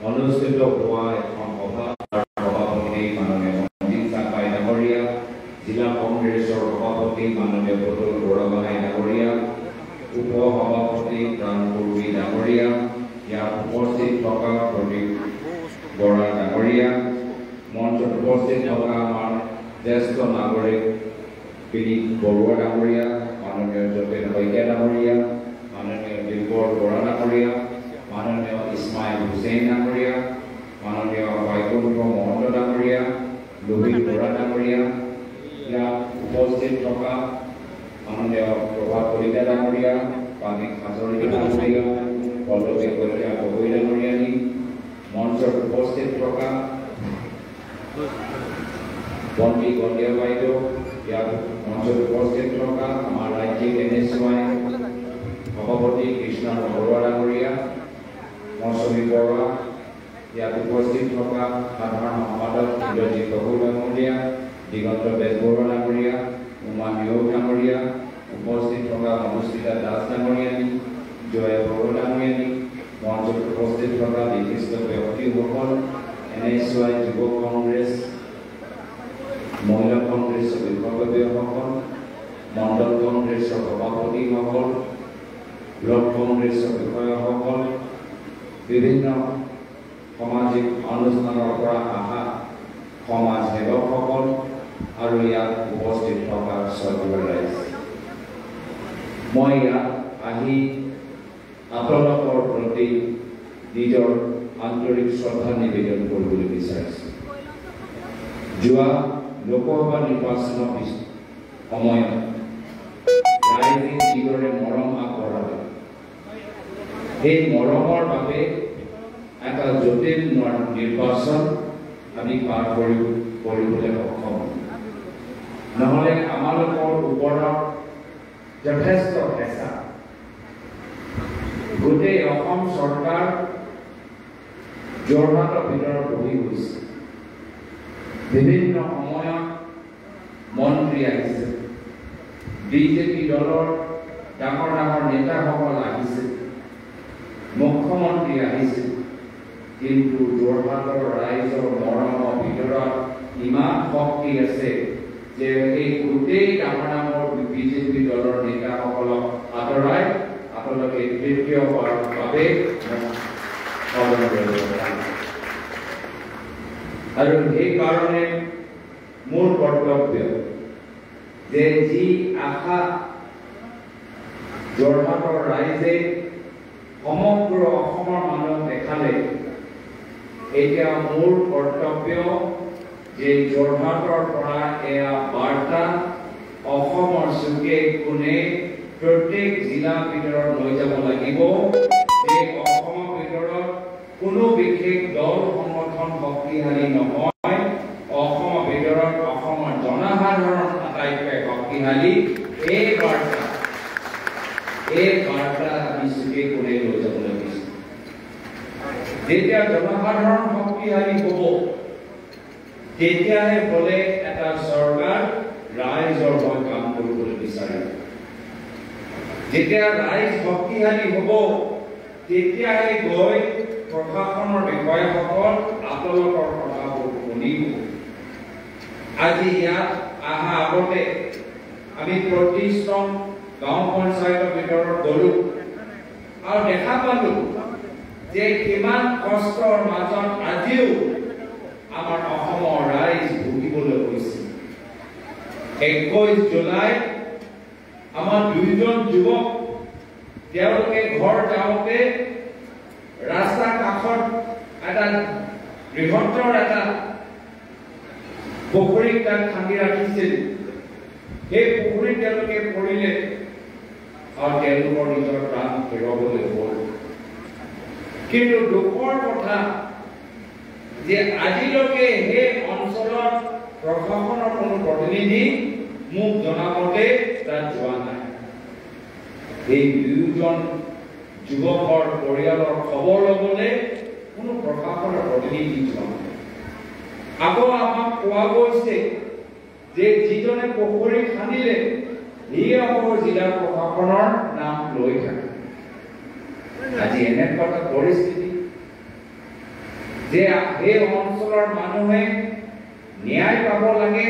অনুষ্ঠিত হোৱা এখন সভাৰ সভাপতি মাননীয় মনজিৎ চাপাই ডাঙৰীয়া, জিলা কংগ্ৰেছৰ সভাপতি মাননীয় প্ৰতুল বৰগোহাঁই ডাঙৰীয়া, উপ সভাপতি প্ৰাণ পূৰ্বী ডাঙৰীয়া, ইয়াত উপস্থিত থকা প্ৰদীপ বৰা ডাঙৰীয়া, মঞ্চত উপস্থিত থকা আমাৰ জ্যেষ্ঠ নাগৰিক বিনীত বৰুৱা ডাঙৰীয়া, মাননীয় যতীন শইকীয়া ডাঙৰীয়া, মাননীয় দিলবৰ বৰা ডাঙৰীয়া, মাননীয় ইছমাইল হুছেইন ডাঙৰীয়া, মাননীয় বৈকুণ্ঠ মহন্ত ডাঙৰীয়া, লোহিত বৰা ডাঙৰীয়া, ইয়াত উপস্থিত থকা মাননীয় প্ৰভাত কলিতা ডাঙৰীয়া, পানীক হাজৰিকা ডাঙৰীয়া, পল্লৱী কলিতা গগৈ ডাঙৰীয়ানী, মঞ্চত উপস্থিত থকা বন্তি গন্দিয়া বাইদেউ, ইয়াত মঞ্চত উপস্থিত থকা আমাৰ ৰাজ্যিক NSY সভাপতি কৃষ্ণ বৰুৱা ডাঙৰীয়া, মৌচুমী বৰুৱা, ইয়াত উপস্থিত থকা সাধাৰণ সম্পাদক ইন্দ্ৰজিৎ গগৈ ডাঙৰীয়া, দিগন্ত বেজবৰুৱা ডাঙৰীয়া, উমা নিয়োগ ডাঙৰীয়া, উপস্থিত থকা মনুষ্মিতা দাস ডাঙৰীয়ানী, জয়া বৰুৱা ডাঙৰীয়ানী, মঞ্চত উপস্থিত থকা বিশিষ্ট ব্যক্তিসকল, NSY যুৱ কংগ্ৰেছ, মহিলা কংগ্ৰেছৰ বিষয়ববীয়াসকল, মণ্ডল কংগ্ৰেছৰ সভাপতিসকল, ব্লক কংগ্ৰেছৰ বিষয়াসকল, বিভিন্ন সামাজিক অনুষ্ঠানৰ পৰা অহা সমাজ সেৱকসকল আৰু ইয়াত উপস্থিত থকা সৰ্বজন ৰাইজ, মই ইয়াত আহি আপোনালোকৰ প্ৰতি নিজৰ আন্তৰিক শ্ৰদ্ধা নিবেদন কৰিবলৈ বিচাৰিছোঁ। যোৱা লোকসভা নিৰ্বাচনৰ সময়ত ৰাইজে যিদৰে মৰম আগবঢ়ালে, সেই মৰমৰ বাবে এটা জটিল নিৰ্বাচন আমি পাৰ কৰিবলৈ সক্ষম, নহ'লে আমালোকৰ ওপৰত যথেষ্ট হেঁচা। গোটেই অসম চৰকাৰ যোৰহাটৰ ভিতৰত বহি গৈছে, বিভিন্ন সময়ত মন্ত্ৰী আহিছে, BJP দলৰ ডাঙৰ ডাঙৰ নেতাসকল আহিছে, মুখ্যমন্ত্ৰী আহিছে, কিন্তু যোৰহাটৰ ৰাইজৰ মৰমৰ ভিতৰত ইমান শক্তি আছে যে এই গোটেই ডাঙৰ ডাঙৰ BJP দলৰ নেতাসকলক আঁতৰাই আপোনালোকে তৃতীয়বাৰৰ বাবে আৰু সেইকাৰণে মোৰ কৰ্তব্য যে যি আশা যোৰহাটৰ ৰাইজে সমগ্ৰ অসমৰ মানুহক দেখালে, এতিয়া মোৰ কৰ্তব্য যে যোৰহাটৰ পৰা এয়া বাৰ্তা অসমৰ চুকে কোণে প্ৰত্যেক জিলাৰ ভিতৰত লৈ যাব লাগিব যে অসমৰ ভিতৰত কোনো বিশেষ দল সংগঠন শক্তিশালী নহয়, অসমৰ ভিতৰত অসমৰ জনসাধাৰণ আটাইতকৈ শক্তিশালী। এই বাৰ্তা আমি চুকে কোণে লৈ যাব লাগিব। যেতিয়া জনসাধাৰণ শক্তিশালী হ'ব, তেতিয়াহে বোলে এটা চৰকাৰ ৰাইজৰ হৈ কাম কৰিবলৈ বিচাৰিব। যেতিয়া ৰাইজ শক্তিশালী হ'ব, তেতিয়াহে গৈ প্ৰশাসনৰ বিষয়াসকল আপোনালোকৰ কথাবোৰ শুনিব। আজি ইয়াত অহা আগতে আমি ৩৫খন গাঁও পঞ্চায়তৰ ভিতৰত গলো আৰু দেখা পালো যে কিমান কষ্টৰ মাজত আজিও আমাৰ অসমৰ ৰাইজ ভুগিবলৈ গৈছে। ২১ জুলাইত আমাৰ দুইজন যুৱক তেওঁলোকে ঘৰ যাওঁতে ৰাস্তা কাষত এটা বৃহত্তৰ এটা পুখুৰী তাত খান্দি ৰাখিছিল। সেই পুখুৰীত তেওঁলোকে পৰিলে আৰু তেওঁলোকৰ নিজৰ প্ৰাণ হেৰুৱাবলৈ হ'ল। কিন্তু দুখৰ কথা যে আজিলৈকে সেই অঞ্চলত প্ৰশাসনৰ কোনো প্ৰতিনিধি মোক জনামতে তাত যোৱা নাই। এই দুয়োজন যুৱকৰ পৰিয়ালৰ খবৰ ল'বলৈ কোনো প্ৰশাসনৰ প্ৰতিনিধি যোৱা নাই। আকৌ আমাক কোৱা গৈছে যে যিজনে পুখুৰী খান্দিলে সিয়ে আকৌ জিলা প্ৰশাসনৰ নাম লৈ থাকে। আজি এনেকুৱা এটা পৰিস্থিতি যে এই অঞ্চলৰ মানুহে ন্যায় পাব লাগে,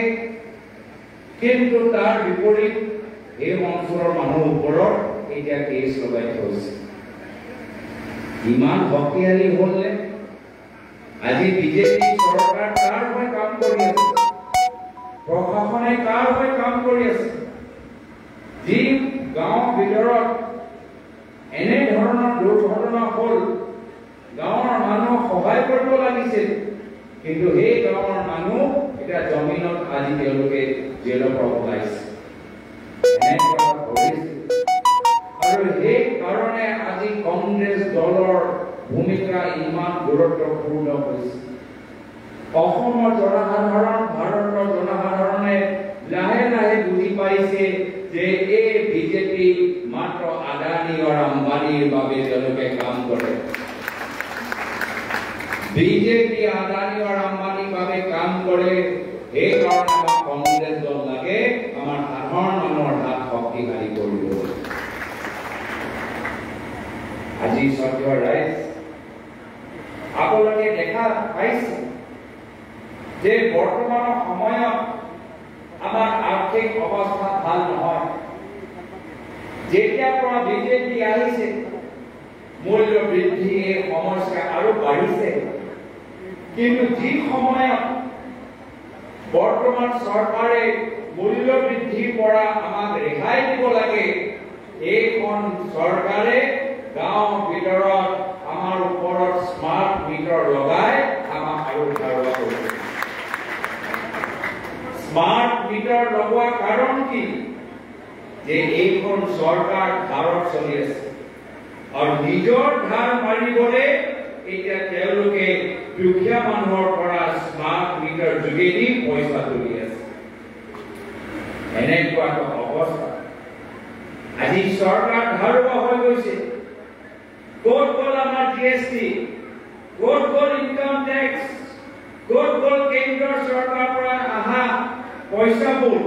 কিন্তু তাৰ বিপৰীত এই অঞ্চলৰ মানুহৰ ওপৰত এতিয়া কেছ লগাই থৈছে। ইমান শক্তিশালী হ'লে আজি বিজেপি চৰকাৰ কাৰ হৈ কাম কৰি আছে, প্ৰশাসনে কাৰ হৈ কাম কৰি আছে। যি গাঁৱৰ ভিতৰত এনে ধৰণৰ দুৰ্ঘটনা হ'ল, গাঁৱৰ মানুহ সহায় কৰিব লাগিছিল, কিন্তু সেই গাঁৱৰ মানুহ এটা জমিনত আজি তেওঁলোকে জেলৰ পৰা ওলাইছে। আৰু সেই কাৰণে আজি কংগ্ৰেছ দলৰ ভূমিকা ইমান গুৰুত্বপূৰ্ণ হৈছে। অসমৰ জনসাধাৰণ, ভাৰতৰ জনসাধাৰণে লাহে লাহে বুজি পাইছে যে এই বিজেপি মাত্ৰ আদানী আৰু আম্বানীৰ বাবে তেওঁলোকে কাম কৰে। বিজেপি আদানী আৰু আম্বানীৰ বাবে কাম কৰে। সেইকাৰণে আমাক কংগ্ৰেছ দল লাগে, আমাৰ সাধাৰণ মানুহৰ হাত শক্তিশালী কৰিব। আজি সত্য ৰাইজ আপোনালোকে দেখা পাইছে যে বৰ্তমানৰ সময়ত আমাৰ আৰ্থিক অৱস্থা ভাল নহয়। যেতিয়াৰ পৰা বিজেপি আহিছে, মূল্য বৃদ্ধি এই সমস্যা আৰু বাঢ়িছে। কিন্তু যি সময়ত বৰ্তমান চৰকাৰে মূল্য বৃদ্ধিৰ পৰা আমাক ৰেহাই দিব লাগে, এইখন চৰকাৰে গাঁৱৰ ভিতৰত আমাৰ ওপৰত স্মাৰ্ট মিটাৰ লগাই আমাক আৰু ধাৰুৱা কৰিছে। স্মাৰ্ট মিটাৰ লগোৱা কাৰণ কি? যে এইখন চৰকাৰ ধাৰত চলি আছে আৰু নিজৰ ধাৰ মাৰিবলৈ এতিয়া তেওঁলোকে দুখীয়া মানুহৰ পৰা স্মাৰ্ট মিটাৰ যোগেদি পইচা তুলি আছে। এনেকুৱা অৱস্থা আজি চৰকাৰ ধাৰুৱা হৈ গৈছে। ক'ত গ'ল আমাৰ জিএসটি, ক'ত গ'ল ইনকাম টেক্স, ক'ত গ'ল কেন্দ্ৰৰ চৰকাৰৰ পৰা অহা পইচাবোৰ?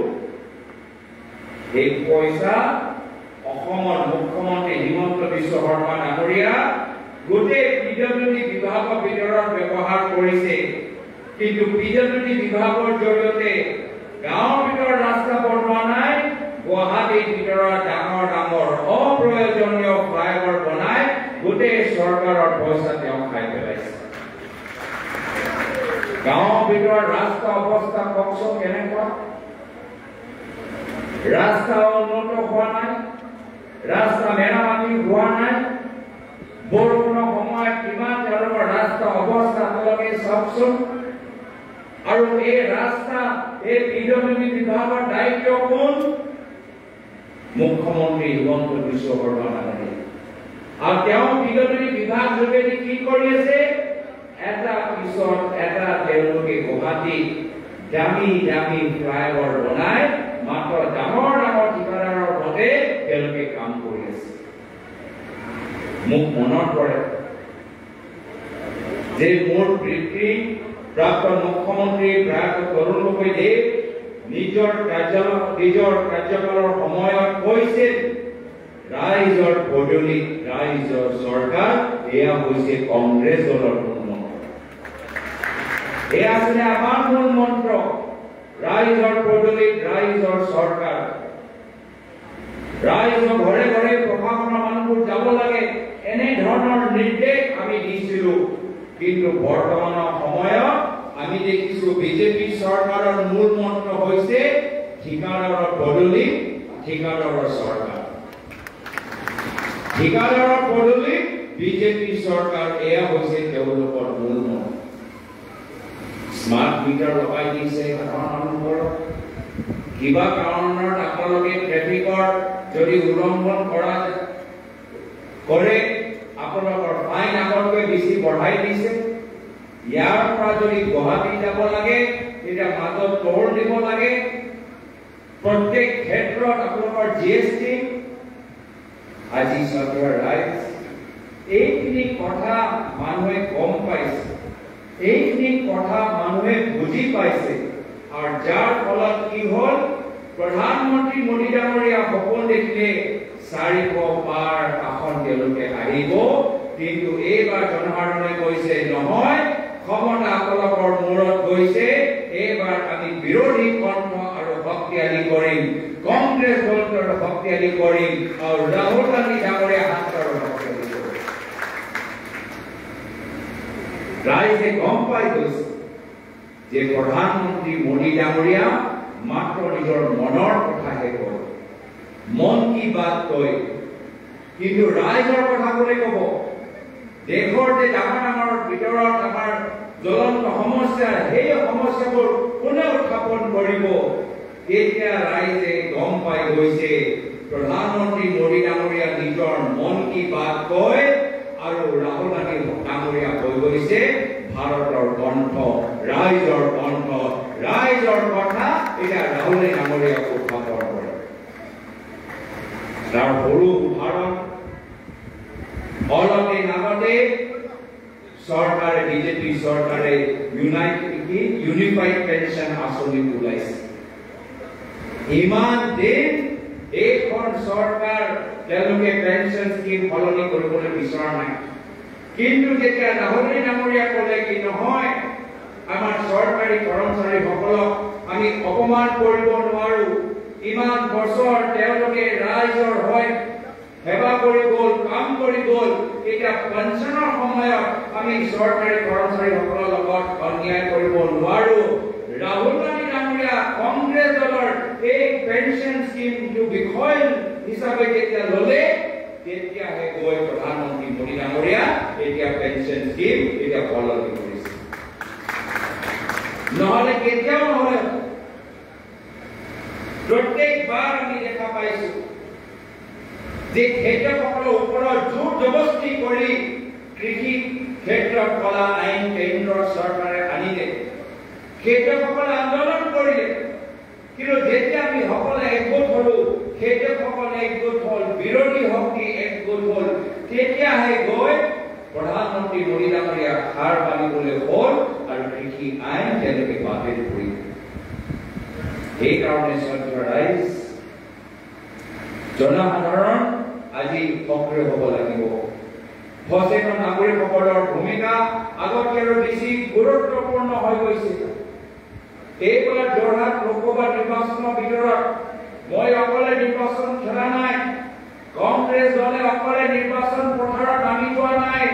এই পইচা অসমৰ মুখ্যমন্ত্ৰী হিমন্ত বিশ্ব শৰ্মা ডাঙৰীয়া গোটেই পিডব্লিউডি বিভাগৰ ভিতৰত ব্যৱহাৰ কৰিছে। কিন্তু পিডব্লিউডি বিভাগৰ জৰিয়তে গাঁৱৰ ভিতৰত ৰাস্তা বনোৱা নাই, গুৱাহাটীৰ ভিতৰত ডাঙৰ ডাঙৰ অপ্ৰয়োজনীয় ফ্লাইঅভাৰ বনাই গোটেই চৰকাৰৰ পইচা তেওঁ খাই পেলাইছে। গাঁৱৰ ভিতৰত ৰাস্তা অৱস্থা কওকচোন কেনেকুৱা? ৰাস্তা উন্নত হোৱা নাই, ৰাস্তা মেৰামতি হোৱা নাই। বৰষুণৰ সময়ত কিমান তেওঁলোকৰ ৰাস্তা অৱস্থা আপোনালোকে চাওকচোন। আৰু এই ৰাস্তা এই পিডব্লিউডি বিভাগৰ দায়িত্ব কোন? মুখ্যমন্ত্ৰী হিমন্ত বিশ্ব শৰ্মা ডাঙৰীয়া। আৰু তেওঁ পিডব্লিউডি বিভাগ যোগেদি কি কৰি আছে? এটা পিছত এটা তেওঁলোকে গুৱাহাটীত দামী দামী ফ্লাইঅভাৰ বনাই মাত্ৰ ডাঙৰ ডাঙৰ ঠিকাদাৰৰ মতে তেওঁলোকে কাম কৰি আছে। মোক মনত পৰে যে মোৰ পিতৃ প্ৰাক্তন মুখ্যমন্ত্ৰী প্ৰয়াত তৰুণ গগৈয়ে নিজৰ কাৰ্যকালৰ সময়ত কৈছিল, ৰাইজৰ পদূলি ৰাইজৰ চৰকাৰ, এয়া হৈছে কংগ্ৰেছ দলৰ মূল মন্ত্ৰ। এয়া আছিলে আমাৰ মূল মন্ত্ৰ, ৰাইজৰ পদূলি ৰাইজৰ চৰকাৰ। ৰাইজৰ ঘৰে ঘৰে প্ৰশাসনৰ মানুহবোৰ যাব লাগে, এনে ধৰণৰ নিৰ্দেশ আমি দিছিলো। কিন্তু বৰ্তমানৰ সময়ত আমি দেখিছো বিজেপি চৰকাৰৰ মূল মন্ত্ৰ হৈছে ঠিকাদাৰৰ পদূলি ঠিকাদাৰৰ চৰকাৰ। ঠিকাদাৰৰ পদূলি বিজেপি চৰকাৰ, এয়া হৈছে তেওঁলোকৰ মূল মন্ত্ৰ। স্মাৰ্ট মিটাৰ লগাই দিছে সাধাৰণ মানুহবোৰক। কিবা কাৰণত আপোনালোকে ট্ৰেফিকৰ যদি উলংঘন কৰে আপোনালোকৰ ফাইন আগতকৈ বেছি বঢ়াই দিছে। ইয়াৰ পৰা যদি গুৱাহাটী যাব লাগে তেতিয়া মাজত টোল দিব লাগে। প্ৰত্যেক ক্ষেত্ৰত আপোনালোকৰ জিএসটি। আজি চৰকাৰ ৰাইজ এইখিনি কথা মানুহে গম পাইছে, এইখিনি কথা মানুহে বুজি পাইছে। আৰু যাৰ ফলত কি হ'ল, প্ৰধানমন্ত্ৰী মোদী ডাঙৰীয়া সপোন দেখিলে 400 পাৰ আসন তেওঁলোকে আহিব। কিন্তু এইবাৰ জনসাধাৰণে কৈছে নহয়, ক্ষমতা আকলকৰ মূৰত গৈছে এইবাৰ আমি বিৰোধী কণ্ঠ আৰু শক্তিশালী কৰিম কংগ্ৰেছ দলটোৰ শক্তিশালী কৰিম আৰু ৰাহুল গান্ধী ডাঙৰীয়া হাতৰ শক্তিশালী কৰিম ৰাইজে গম পাই গৈছে যে প্ৰধানমন্ত্ৰী মোদী ডাঙৰীয়া মাত্ৰ নিজৰ মনৰ কথাহে কয় মন কি বাত কয় কিন্তু ৰাইজৰ কথা কোনে ক'ব দেশৰ যে ডাঙৰ ডাঙৰ ভিতৰত আমাৰ জ্বলন্ত সমস্যা সেই সমস্যাবোৰ কোনে উত্থাপন কৰিব এতিয়া ৰাইজে গম পাই গৈছে প্ৰধানমন্ত্ৰী মোদী ডাঙৰীয়া নিজৰ মন কি বাত কয় আৰু ৰাহুল গান্ধী ডাঙৰীয়া হৈ গৈছে ভাৰতৰ কণ্ঠ ৰাইজৰ কথা এতিয়া ৰাহুল ডাঙৰীয়াক উত্থাপন কৰে তাৰ সৰু উদাহৰণ অলপদিন আগতে চৰকাৰে বিজেপি চৰকাৰে ইউনিফাইড পেনশন আঁচনি ওলাইছে ইমান দিন এইখন চৰকাৰ তেওঁলোকে পেনশন স্কিম সলনি কৰিবলৈ বিচৰা নাই কিন্তু যেতিয়া ৰাহুল ডাঙৰীয়া ক'লে কি নহয় আমাৰ চৰকাৰী কৰ্মচাৰীসকলক আমি অপমান কৰিব নোৱাৰো ইমান বছৰ তেওঁলোকে ৰাইজৰ হৈ সেৱা কৰি গ'ল কাম কৰি গ'ল এতিয়া পেনশনৰ সময়ত আমি চৰকাৰী কৰ্মচাৰীসকলৰ লগত অন্যায় কৰিব নোৱাৰো ৰাহুল গান্ধী ডাঙৰীয়া কংগ্ৰেছ দলৰ এই পেনশন স্কিমটো বিষয় হিচাপে যেতিয়া ল'লে তেতিয়াহে গৈ প্ৰধানমন্ত্ৰী মোদী ডাঙৰীয়া এতিয়া পেনশন স্কিম এতিয়া সলনি কৰিছে নহ'লে কেতিয়াও নহ'লে প্ৰত্যেকবাৰ আমি দেখা পাইছো যে খেতিয়কসকলৰ ওপৰত জোৰ জবস্তি কৰি কৃষি ক্ষেত্ৰত কলা আইন কেন্দ্ৰৰ চৰকাৰে আনিলে খেতিয়কসকলে আন্দোলন কৰিলে কিন্তু যেতিয়া আমি সকলে একগোট হলো খেতিয়কসকলে একগোট হল বিৰোধী শক্তি একগোট হল তেতিয়াহে গৈ প্ৰধানমন্ত্ৰী মোদী ডাঙৰীয়া হাৰ মানিবলৈ হ'ল আৰু কৃষি আইন তেওঁলোকে বাতিল কৰিলে সেইকাৰণে শ্ৰদ্ধেয় ৰাইজ জনসাধাৰণ আজি সক্ৰিয় হ'ব লাগিব সচেতন নাগৰিকসকলৰ ভূমিকা আগতকৈ আৰু বেছি গুৰুত্বপূৰ্ণ হৈ গৈছে এইবাৰ যোৰহাট লোকসভা নিৰ্বাচনৰ ভিতৰত মই অকলে নিৰ্বাচন খেলা নাই কংগ্ৰেছ দলে অকলে নিৰ্বাচন পথাৰত নামি যোৱা নাই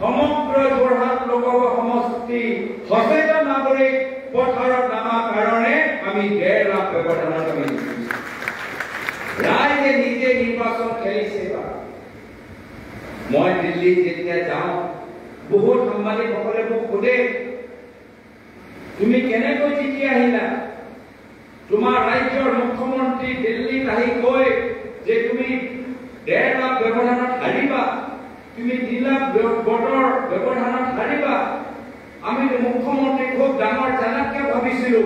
সমগ্ৰ যোৰহাট লোকসভা সমষ্টি সচেতন নাগৰিক পথাৰত নামাৰ কাৰণে আমি 1.5 লাখ ব্যৱধানত আমি ৰাইজে নিজে নিৰ্বাচন খেলিছে মই দিল্লীত যেতিয়া যাওঁ বহুত সাংবাদিকসকলে মোক সোধে তুমি কেনেকৈ জিকি আহিলা তোমাৰ ৰাজ্যৰ মুখ্যমন্ত্ৰী দিল্লীত আহি কয় যে তুমি 1.5 লাখ ব্যৱধানত হাৰিবা তুমি 3 লাখ ভোটৰ ব্যৱধানত হাৰিবা আমি মুখ্যমন্ত্ৰী খুব ডাঙৰ চালাককে ভাবিছিলো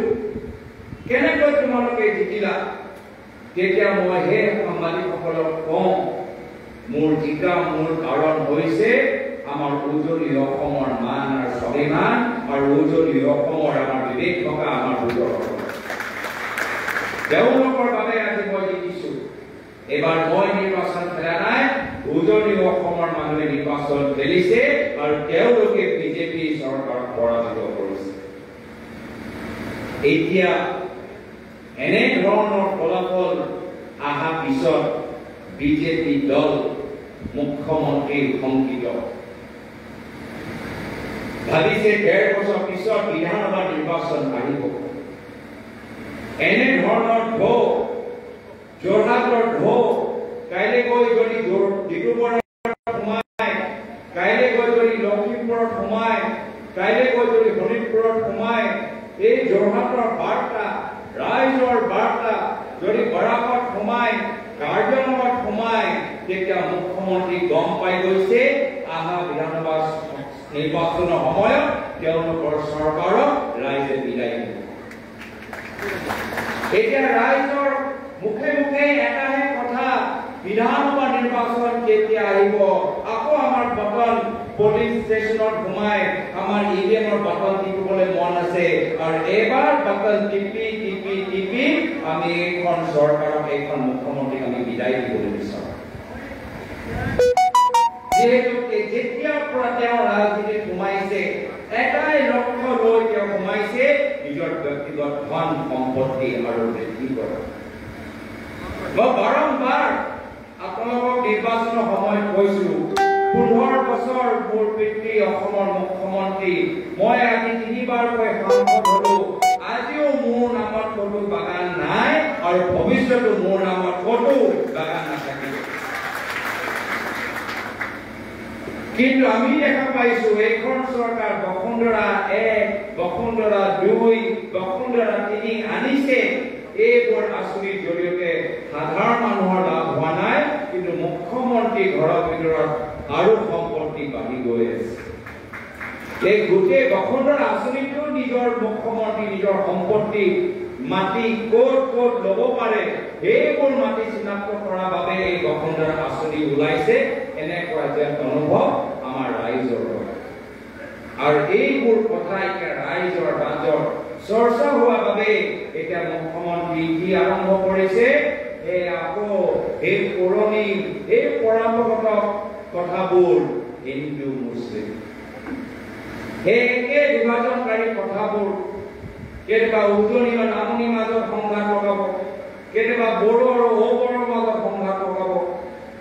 কেনেকৈ তোমালোকে জিকিলা তেতিয়া মই হে সাংবাদিকসকলক কওঁ মোৰ জিকা মূল কাৰণ হৈছে আমাৰ উজলি অসমৰ মান আৰু স্বাভিমান আৰু উজলি অসমৰ আমাৰ বিবেক থকা আমাৰ ভোটৰ তেওঁলোকৰ বাবে আজি মই জিকিছো এবাৰ মই নিৰ্বাচন খেলা নাই উজলি অসমৰ মানুহে নিৰ্বাচন খেলিছে আৰু তেওঁলোকে বিজেপি চৰকাৰক পৰাজিত কৰিছে এতিয়া এনে ধৰণৰ ফলাফল আহা পিছত বিজেপি দল মুখ্যমন্ত্ৰী শংকিত ভাবিছে 1.5 বছৰ পিছত বিধানসভা নিৰ্বাচন আহিব এনে ধৰণৰ ঢৌ যোৰহাটৰ ঢৌ কাইলৈ গৈ যদি ডিব্ৰুগড়ত সোমাই কাইলৈ গৈ যদি লখিমপুৰত সোমাই কাইলৈ গৈ যদি শোণিতপুৰত সোমাই এই যোৰহাটৰ বাৰ্তা ৰাইজৰ বাৰ্তা যদি বৰাকত সোমাই কাৰ্যনগৰত সোমাই তেতিয়া মুখ্যমন্ত্ৰী গম পাই গৈছে আহা বিধানসভা নিৰ্বাচনৰ সময়ত তেওঁলোকৰ চৰকাৰক ৰাইজে বিদায় দিব এতিয়া ৰাইজৰ মুখে মুখে এটাহে কথা বিধানসভা নিৰ্বাচন কেতিয়া আহিব আকৌ আমাৰ বটল পুলিচ ষ্টেচনত সোমাই আমাৰ ইভিএমৰ বটল টিপিবলৈ মন আছে আৰু এবাৰ বটল টিপি আমি এইখন চৰকাৰক এইখন মুখ্যমন্ত্ৰীক আমি বিদায় দিবলৈ বিচাৰোঁ যেতিয়াৰ পৰা তেওঁ ৰাজনীতিত সোমাইছে এটাই নিজৰ ব্যক্তিগত ধন সম্পত্তি আৰু বৃদ্ধি কৰে। মই বাৰম্বাৰ আপোনালোকক নিৰ্বাচনৰ সময়ত কৈছো 15 বছৰ মোৰ পিতৃ অসমৰ মুখ্যমন্ত্ৰী, মই আজি 3বাৰকৈ সাংসদ হলো, আজিও মোৰ নামত কোনো বাগান নাই আৰু ভৱিষ্যতো মোৰ নামত কোনো বাগান নাথাকিব। কিন্তু আমি দেখা পাইছো এইখন চৰকাৰ বসুন্ধৰা 1, বসুন্ধৰা 2, বসুন্ধৰা 3 আনিছে। এইবোৰ আঁচনিৰ জৰিয়তে সাধাৰণ মানুহৰ লাভ হোৱা নাই, কিন্তু মুখ্যমন্ত্ৰী ঘৰৰ ভিতৰত আৰু সম্পত্তি বাঢ়ি গৈ আছে। এই গোটেই বসুন্ধৰা আঁচনিটো নিজৰ মুখ্যমন্ত্ৰী নিজৰ সম্পত্তি মাটি ক'ত ক'ত ল'ব পাৰে সেইবোৰ মাটি চিনাক্ত কৰাৰ বাবে এই বসুন্ধৰা আঁচনি ওলাইছে, এনেকুৱা যেন অনুভৱ আমাৰ ৰাইজৰ হয়। আৰু এইবোৰ কথা এতিয়া ৰাইজৰ মাজত চৰ্চা হোৱাৰ বাবে এতিয়া মুখ্যমন্ত্ৰী কি আৰম্ভ কৰিছে, আকৌ এই পুৰণি এই পৰম্পৰাগত কথাবোৰ হিন্দু মুছলিম সেই একে বিভাজনকাৰী কথাবোৰ কেতিয়াবা উজনি আৰু নামনিৰ মাজত সংঘাত লগাব, কেতিয়াবা বড়ো আৰু অবড়োৰ মাজত সংঘাত লগাব,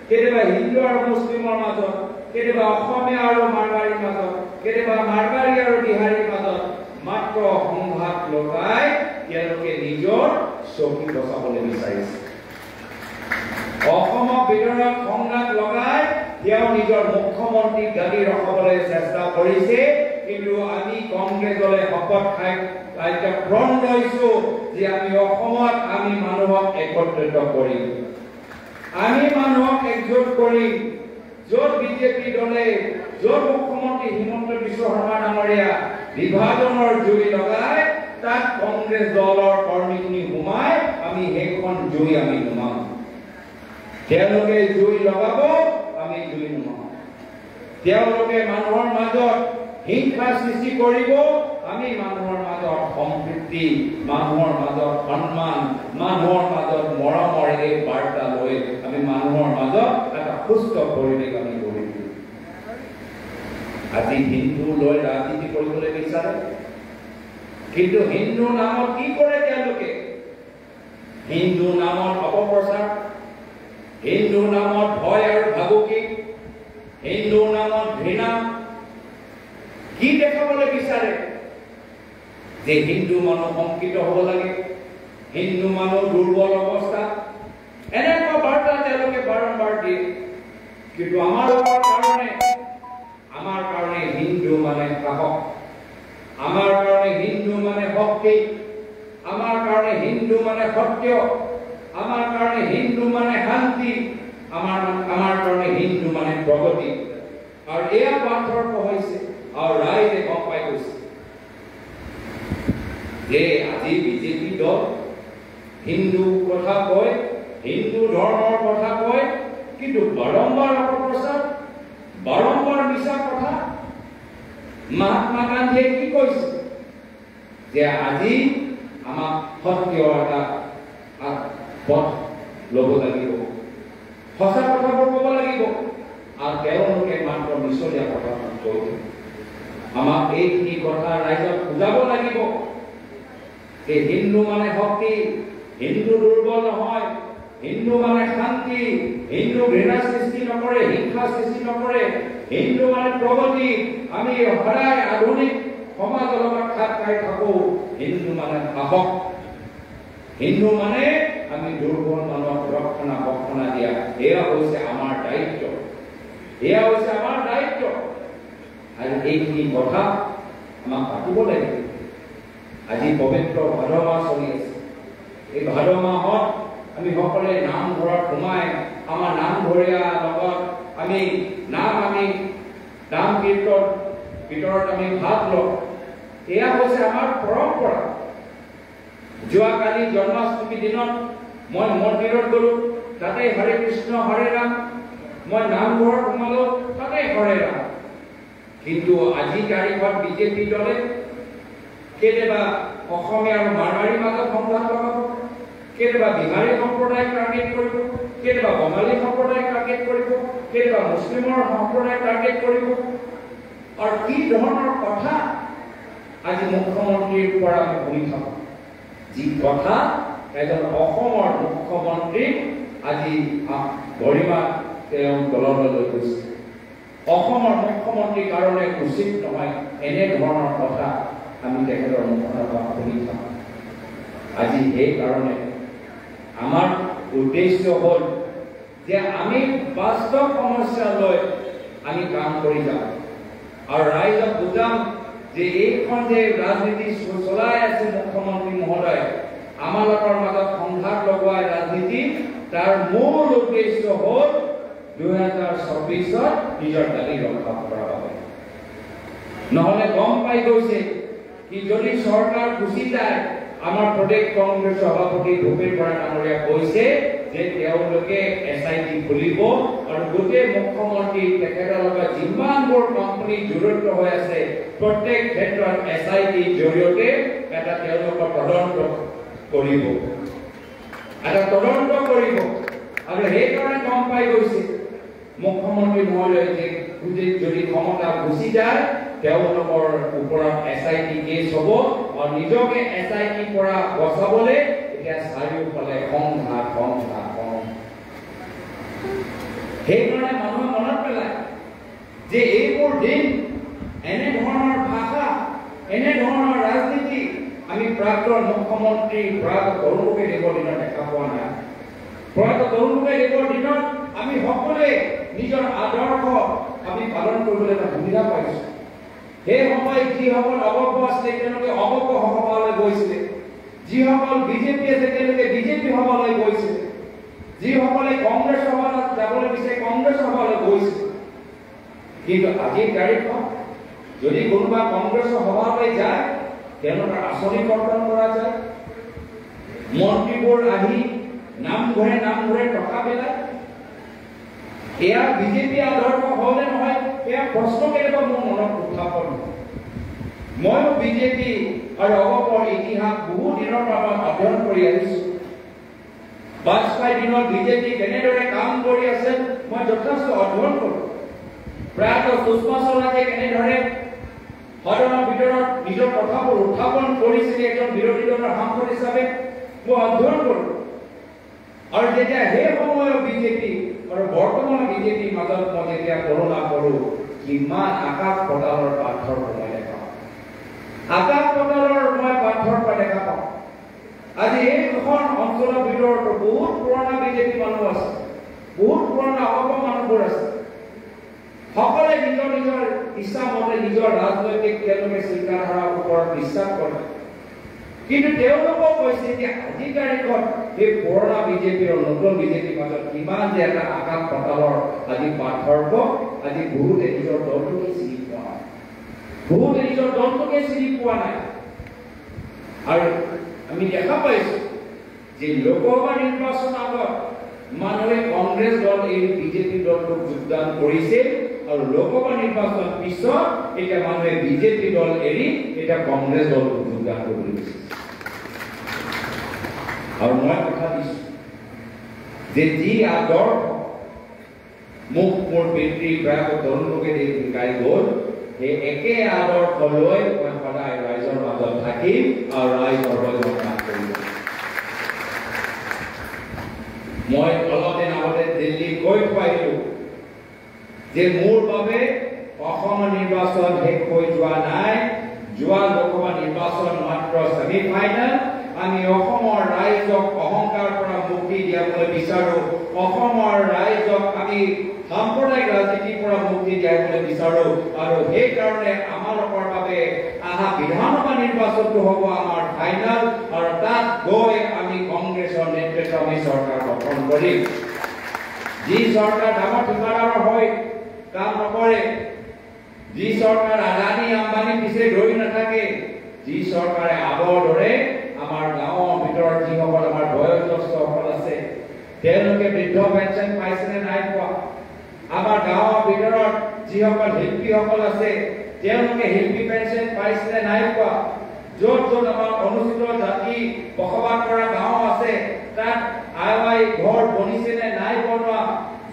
কেতিয়াবা হিন্দু আৰু মুছলিমৰ মাজত, কেতিয়াবা অসমীয়া আৰু মাৰৱাৰীৰ মাজত, কেতিয়াবা মাৰৱাৰী আৰু বিহাৰীৰ মাজত মাত্ৰ সংঘাত লগাই তেওঁলোকে নিজৰ চকী বচাবলৈ বিচাৰিছে। অসমৰ ভিতৰত সংঘাত লগাই তেওঁ নিজৰ মুখ্যমন্ত্ৰীক গালি ৰখাবলৈ চেষ্টা কৰিছে। কিন্তু আমি কংগ্ৰেছলৈ শপত খাই প্ৰণ লৈছো যে আমি অসমত আমি মানুহক একত্ৰিত কৰিম, আমি মানুহক একজোট কৰিম। য'ত বিজেপি দলে য'ত মুখ্যমন্ত্ৰী হিমন্ত বিশ্ব শৰ্মা ডাঙৰীয়া বিভাজনৰ জুই লগাই তাত কংগ্ৰেছ দলৰ কৰ্মীখিনি সোমাই আমি সেইখন জুই আমি নুমাম। তেওঁলোকে জুই লগাব, আমি জুই নুমাম। তেওঁলোকে মানুহৰ মাজত হিংসা সৃষ্টি কৰিব, আমি মানুহৰ মাজত সম্প্ৰীতি, মানুহৰ মাজত সন্মান, মানুহৰ মাজত মৰমৰ এই বাৰ্তা লৈ আমি মানুহৰ মাজত এটা সুস্থ পৰিৱেশ আমি গঢ়ি তুলিম। আজি হিন্দু লৈ ৰাজনীতি কৰিবলৈ বিচাৰে, কিন্তু হিন্দু নামত কি কৰে তেওঁলোকে? হিন্দু নামত অপপ্ৰচাৰ, হিন্দু নামত ভয় আৰু ভাবুকি, হিন্দু নামত ঘৃণা। কি দেখাবলৈ বিচাৰে? যে হিন্দু মানুহ শংকিত হ'ব লাগে, হিন্দু মানুহ দুৰ্বল অৱস্থা, এনেকুৱা বাৰ্তা তেওঁলোকে বাৰম্বাৰ দিয়ে। কিন্তু আমাৰ কাৰণে হিন্দু মানে সাহস, আমাৰ কাৰণে হিন্দু মানে শক্তি, আমাৰ কাৰণে হিন্দু মানে সত্য, আমাৰ কাৰণে হিন্দু মানে শান্তি, আমাৰ কাৰণে হিন্দু মানে প্ৰগতি। আৰু এয়া পাৰ্থক্য হৈছে আৰু ৰাইজে গম পাই গৈছে যে আজি বিজেপি দল হিন্দু কথা কয়, হিন্দু ধৰ্মৰ কথা কয়, কিন্তু বাৰম্বাৰ অপপ্ৰচাৰ, বাৰম্বাৰ মিছা কথা। মহাত্মা গান্ধীয়ে কি কৈছে যে আজি আমাক সত্য এটা পথ ল'ব লাগিব, সঁচা কথাবোৰ ক'ব লাগিব। আৰু তেওঁলোকে মাত্ৰ মিছলীয়া কথা কৈ আমাক এইখিনি কথা ৰাইজক বুজাব লাগিব যে হিন্দু মানে শক্তি, হিন্দু দুৰ্বল নহয়, হিন্দু মানে শান্তি, হিন্দু ঘৃণা সৃষ্টি নকৰে, হিংসা সৃষ্টি নকৰে, হিন্দু মানে প্ৰগতি। আমি সদায় আধুনিক সমাজৰ লগত খাপ খাই থাকো। হিন্দু মানে সাহস, হিন্দু মানে আমি দুৰ্বল মানুহক ৰক্ষণা দিয়া। এয়া হৈছে আমাৰ দায়িত্ব, এয়া হৈছে আমাৰ দায়িত্ব। আৰু এইখিনি কথা আমাক পাতিব লাগিব। আজি পবিত্ৰ ভাদ মাহ চলি আছে। এই ভাদ মাহত আমি সকলোৱে নামঘৰত সোমাই আমাৰ নামঘৰীয়া লগত আমি নাম কীৰ্তন ভিতৰত আমি ভাগ লওঁ। এয়া হৈছে আমাৰ পৰম্পৰা। যোৱাকালি জন্মাষ্টমী দিনত মই মন্দিৰত গ'লো, তাতে হৰে কৃষ্ণ হৰে ৰাম, মই নামঘৰত সোমালো, তাতে হৰে ৰাম। কিন্তু আজি তাৰিখত বিজেপি দলে কেতিয়াবা অসমীয়া আৰু মাৰৱাৰীৰ মাজত সংঘাত লগাব, কেতিয়াবা বিহাৰী সম্প্ৰদায়ক টাৰ্গেট কৰিব, কেতিয়াবা বঙালী সম্প্ৰদায়ক টাৰ্গেট কৰিব, কেতিয়াবা মুছলিমৰ সম্প্ৰদায়ক টাৰ্গেট কৰিব। আৰু কি ধৰণৰ কথা আজি মুখ্যমন্ত্ৰীৰ পৰা আমি শুনি থাকোঁ যি কথা এজন অসমৰ মুখ্যমন্ত্ৰী আজি গৰিমা তেওঁ দললৈ গৈছে অসমৰ মুখ্যমন্ত্ৰীৰ কাৰণে উচিত নহয় এনে ধৰণৰ কথা আমি তেখেতৰ মুখৰ পৰা শুনি থাকোঁ আজি এই কাৰণে আমাৰ উদ্দেশ্য হ'ল যে আমি বাস্তৱ সমস্যা লৈ আমি কাম কৰি যাওঁ আৰু ৰাইজক বুজাম যে এইখন যে ৰাজনীতি চলাই আছে মুখ্যমন্ত্ৰী মহোদয় আমালোকৰ মাজত সংঘাত লগোৱা ৰাজনীতি তাৰ মূল উদ্দেশ্য হ'ল 2024 নিজৰ দাবী ৰক্ষা কৰাৰ বাবে নহলে গম পাই গৈছে কি যদি চৰকাৰ গুচি যায় আমাৰ প্ৰদেশ কংগ্ৰেছ সভাপতি ভূপেন বৰা ডাঙৰীয়া কৈছে যে তেওঁলোকে এসআইটি খুলিব আৰু গোটেই মুখ্যমন্ত্ৰী তেখেতৰ লগত যিমানবোৰ কোম্পানী জড়িত হৈ আছে প্ৰত্যেক ক্ষেত্ৰত এসআইটি জৰিয়তে এটা তেওঁলোকৰ তদন্ত কৰিব আৰু সেইকাৰণে গম পাই গৈছে মুখ্যমন্ত্ৰী মহোদয় যে যদি ক্ষমতা গুচি যায় তেওঁলোকৰ ওপৰত এসআইটি কেছ হ'ব আৰু নিজকে এসআইটি পৰা বচাবলৈ এতিয়া চাৰিওফালে সংঘাত সেইকাৰণে মানুহে মনত পেলায় যে এইবোৰ দিন এনে ধৰণৰ ভাষা এনে ধৰণৰ ৰাজনীতি আমি প্ৰাক্তন মুখ্যমন্ত্ৰী প্ৰয়াত তৰুণ গগৈদেৱৰ দিনত দেখা পোৱা নাই প্ৰয়াত তৰুণ গগৈদেৱৰ দিনত আমি সকলোৱে নিজৰ আদৰ্শ আমি পালন কৰিবলৈ এটা সুবিধা পাইছোঁ সেই সময়ত যিসকল অৱজ্ঞ আছিলে তেওঁলোকে অৱজ্ঞ সভালৈ গৈছিলে যিসকল বিজেপি আছে তেওঁলোকে বিজেপি সভালৈ গৈছিলে যিসকলে কংগ্ৰেছ সভালৈ যাবলৈ বিচাৰে কংগ্ৰেছ সভালৈ গৈছিলে কিন্তু আজিৰ তাৰিখত যদি কোনোবা কংগ্ৰেছৰ সভালৈ যায় তেওঁলোকৰ আঁচনি কৰ্তন কৰা যায় মন্ত্ৰীবোৰ আহি নামঘৰে টকা পেলায় এয়া বিজেপি আদৰ্শ হলে নহয় এয়া প্ৰশ্ন কেতিয়াবা মোৰ মনত উত্থাপন ময়ো বিজেপি আৰু অৱকৰ ইতিহাস বহু দিনৰ পৰা অধ্যয়ন কৰি আহিছোঁ বাজপেয়ী দিনত বিজেপি কেনেদৰে কাম কৰি আছে মই যথেষ্ট অধ্যয়ন কৰোঁ প্ৰয়াত সুষমা স্বৰাজে কেনেদৰে সদনৰ ভিতৰত নিজৰ কথাবোৰ উত্থাপন কৰিছিল এজন বিৰোধী দলৰ সাংসদ হিচাপে মই অধ্যয়ন কৰোঁ আৰু যেতিয়া সেই সময়ৰ বিজেপি আৰু বৰ্তমান বিজেপিৰ মাজত মই যেতিয়া তুলনা কৰোঁ কিমান আকাশ পতালৰ পাৰ্থক্য মই দেখা পাওঁ দেখা পাওঁ আজি এই দুখন অঞ্চলৰ ভিতৰত বহুত পুৰণা বিজেপি মানুহ আছে বহুত পুৰণা অসম মানুহবোৰ আছে সকলে নিজৰ ইচ্ছা মতে নিজৰ ৰাজনৈতিক তেওঁলোকে চিন্তাধাৰাৰ ওপৰত বিশ্বাস কৰে কিন্তু তেওঁলোকক কৈছে যে আজিৰ তাৰিখত এই পুৰণা বিজেপি আৰু নতুন বিজেপিৰ মাজত কিমান যে এটা আকাশ পতালৰ আজি পাৰ্থক্য আজি বহুতে নিজৰ দলটোকে চিনি পোৱা নাই আৰু আমি দেখা পাইছোঁ যে লোকসভা নিৰ্বাচন আগত মানুহে কংগ্ৰেছ দল এই বিজেপি দলটোক যোগদান কৰিছে আৰু লোকসভা নিৰ্বাচন পিছত এতিয়া মানুহে বিজেপি দল এৰি এতিয়া কংগ্ৰেছ দলটোক যোগদান কৰিবলৈ বিচাৰিছে আৰু মই কথা দিছোঁ যে যি আদৰ্শ মোৰ পিতৃ প্ৰয়াত তৰুণ গগৈদেৱে শিকাই গ'ল সেই একে আদৰ্শ লৈ মই সদায় ৰাইজৰ মাজত থাকিম আৰু ৰাইজৰ লগত কাম কৰিম মই অলপ দিন আগতে দিল্লী গৈ পাইছোঁ যে মোৰ বাবে অসম নিৰ্বাচন শেষ হৈ যোৱা নাই যোৱা লোকসভা নিৰ্বাচন মাত্ৰ ছেমি ফাইনেল আমি অসমৰ ৰাইজক অহংকাৰ পৰা মুক্তি দিয়াবলৈ বিচাৰোঁ অসমৰ ৰাইজক আমি সাম্প্ৰদায়িক ৰাজনীতিৰ পৰা মুক্তি দিয়াবলৈ বিচাৰোঁ আৰু সেইকাৰণে আমালোকৰ বাবে অহা বিধানসভা নিৰ্বাচনটো হ'ব আমাৰ ফাইনেল আৰু তাত গৈ আমি কংগ্ৰেছৰ নেতৃত্বত আমি চৰকাৰ গঠন কৰিম যি চৰকাৰ ডাঙৰ ঠিকাদাৰৰ হৈ কাম নকৰে যি চৰকাৰ আদানী আম্বানী পিছে ৰৈ নাথাকে যি চৰকাৰে আগৰ দৰে আমাৰ গাঁৱৰ ভিতৰত যিসকল আমাৰ বয়োজ্যেষ্ঠসকল আছে তেওঁলোকে বৃদ্ধ পেঞ্চন পাইছেনে নাই পোৱা আমাৰ গাঁৱৰ ভিতৰত যিসকল শিল্পীসকল আছে তেওঁলোকে শিল্পী পেঞ্চন পাইছেনে নাই পোৱা য'ত আমাৰ অনুসূচিত জাতি বসবাস কৰা গাঁও আছে তাত আই ঘৰ বনিছেনে নাই বনোৱা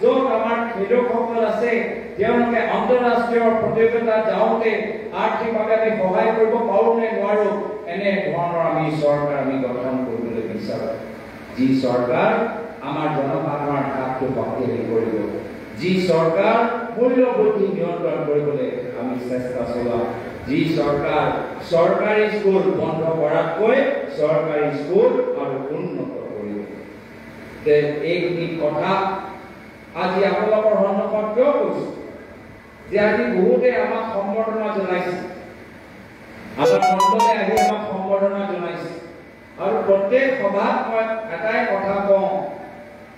য'ত আমাৰ খেলুৱৈসকল আছে তেওঁলোকে আন্তঃৰাষ্ট্ৰীয় প্ৰতিযোগিতাত যাওঁতে আৰ্থিকভাৱে আমি সহায় কৰিব পাৰোঁ নে নোৱাৰোঁ, এনে ধৰণৰ আমি চৰকাৰ আমি গঠন কৰিবলৈ বিচাৰোঁ। যি চৰকাৰ আমাৰ জনসাধাৰণৰ হাতটো শক্তিশালী কৰিব, যি চৰকাৰ মূল্যবৃদ্ধি নিয়ন্ত্ৰণ কৰিবলৈ আমি চেষ্টা চলাওঁ, যি চৰকাৰ চৰকাৰী স্কুল বন্ধ কৰাতকৈ চৰকাৰী স্কুল আৰু উন্নত কৰিব। এই কথা আজি আপোনালোকৰ সন্মুখত কিয় কৈছোঁ যে আজি বহুতে আমাক সম্বৰ্ধনা জনাইছে, আমাৰ মণ্ডলে আহি আমাক সম্বৰ্ধনা জনাইছে, আৰু প্ৰত্যেক সভাত মই এটাই কথা কওঁ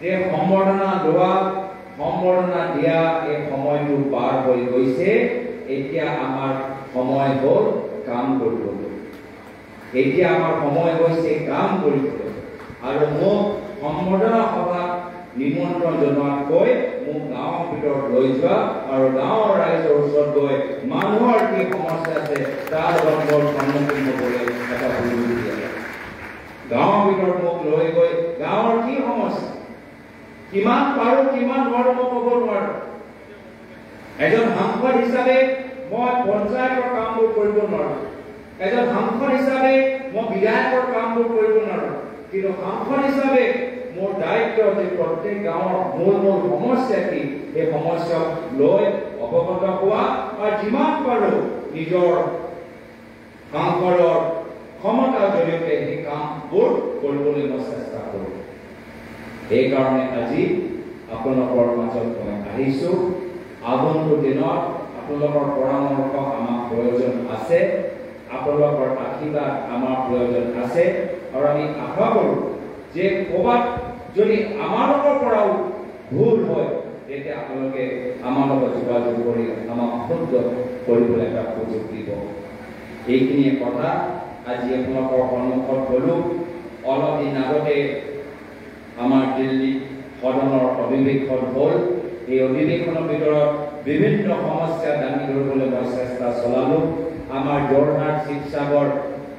যে সম্বৰ্ধনা লোৱা সম্বৰ্ধনা দিয়া এই সময়টো পাৰ হৈ গৈছে, এতিয়া আমাৰ সময় হ'ল কাম কৰিবলৈ, এতিয়া আমাৰ সময় হৈছে কাম কৰিবলৈ। আৰু মোক সম্বৰ্ধনা সভাত নিমন্ত্ৰণ জনোৱাতকৈ মোক গাঁৱৰ ভিতৰত লৈ যোৱা আৰু গাঁৱৰ ৰাইজৰ ওচৰত গৈ মানুহৰ কি সমস্যা আছে তাৰ লগত সন্মুখীন হ'বলৈ এটা সুযোগ দিয়া। গাঁৱৰ ভিতৰত মোক লৈ গৈ গাঁৱৰ কি সমস্যা, কিমান পাৰোঁ কিমান নোৱাৰোঁ মই ক'ব নোৱাৰোঁ। এজন সাংসদ হিচাপে মই পঞ্চায়তৰ কামবোৰ কৰিব নোৱাৰোঁ, এজন সাংসদ হিচাপে মই বিধায়কৰ কামবোৰ কৰিব নোৱাৰোঁ, কিন্তু সাংসদ হিচাপে মোৰ দায়িত্ব যে প্ৰত্যেক গাঁৱৰ মূল সমস্যা কি সেই সমস্যা লৈ অৱগত হোৱা আৰু যিমান পাৰোঁ নিজৰ সাংসদৰ ক্ষমতাৰ জৰিয়তে সেই কামবোৰ কৰিবলৈ মই চেষ্টা কৰোঁ। সেইকাৰণে আজি আপোনালোকৰ মাজত মই আহিছোঁ। আগন্তুক দিনত আপোনালোকৰ পৰামৰ্শ আমাৰ প্ৰয়োজন আছে, আপোনালোকৰ আশীৰ্বাদ আমাৰ প্ৰয়োজন আছে, আৰু আমি আশা কৰোঁ যে ক'ৰবাত যদি আমালোকৰ পৰাও ভুল হয় তেতিয়া আপোনালোকে আমাৰ লগত যোগাযোগ কৰি আমাক শুদ্ধ কৰিবলৈ এটা সুযোগ দিব। এইখিনিয়ে কথা আজি আপোনালোকৰ সন্মুখত ক'লোঁ। অলপ দিন আগতে আমাৰ দিল্লী সদনৰ অধিৱেশন হ'ল। এই অধিৱেশনৰ ভিতৰত বিভিন্ন সমস্যা দাঙি ধৰিবলৈ মই চেষ্টা চলালোঁ। আমাৰ যোৰহাট শিৱসাগৰ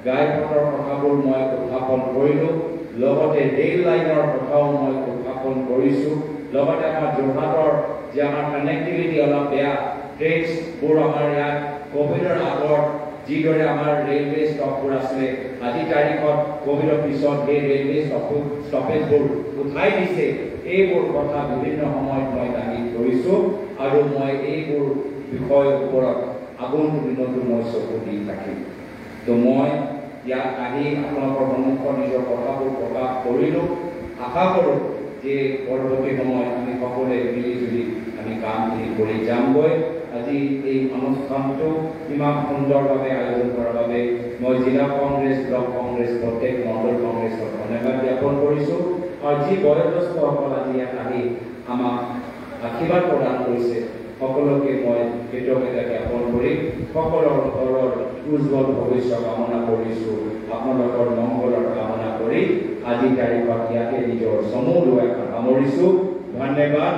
ঘাইপথৰ কথাবোৰ মই উত্থাপন কৰিলোঁ, লগতে ৰেল লাইনৰ কথাও মই উত্থাপন কৰিছোঁ, লগতে আমাৰ যোৰহাটৰ যে আমাৰ কানেক্টিভিটি অলপ বেয়া, ট্ৰেইনবোৰ আমাৰ ইয়াত ক'ভিডৰ আগত যিদৰে আমাৰ ৰেলৱে ষ্টপবোৰ আছিলে, আজি তাৰিখত ক'ভিডৰ পিছত সেই ৰেলৱে ষ্টপেজবোৰ উঠাই দিছে। এইবোৰ কথা বিভিন্ন সময়ত মই দাঙি ধৰিছোঁ আৰু মই এইবোৰ বিষয়ৰ ওপৰত আগন্তুক দিনতো মই চকু দি থাকিম। তো মই ইয়াত আহি আপোনালোকৰ সন্মুখত নিজৰ কথাবোৰ প্ৰকাশ কৰিলোঁ। আশা কৰোঁ যে পৰৱৰ্তী সময়ত আমি সকলোৱে মিলিজুলি আমি কামখিনি কৰি যামগৈ। আজি এই অনুষ্ঠানটো ইমান সুন্দৰভাৱে আয়োজন কৰাৰ বাবে মই জিলা কংগ্ৰেছ, ব্লক কংগ্ৰেছ, প্ৰত্যেক মণ্ডল কংগ্ৰেছক ধন্যবাদ জ্ঞাপন কৰিছোঁ। আৰু যি বয়োজ্যেষ্ঠসকল আজি ইয়াত আহি আমাক আশীৰ্বাদ প্ৰদান কৰিছে সকলোকে মই কৃতজ্ঞতা জ্ঞাপন কৰি সকলৰ ঘৰৰ উজ্জ্বল ভৱিষ্যত কামনা কৰিছোঁ, আপোনালোকৰ মংগলৰ কামনা কৰি আজি তাৰিখত ইয়াতে নিজৰ চমু সামৰিছোঁ। ধন্যবাদ।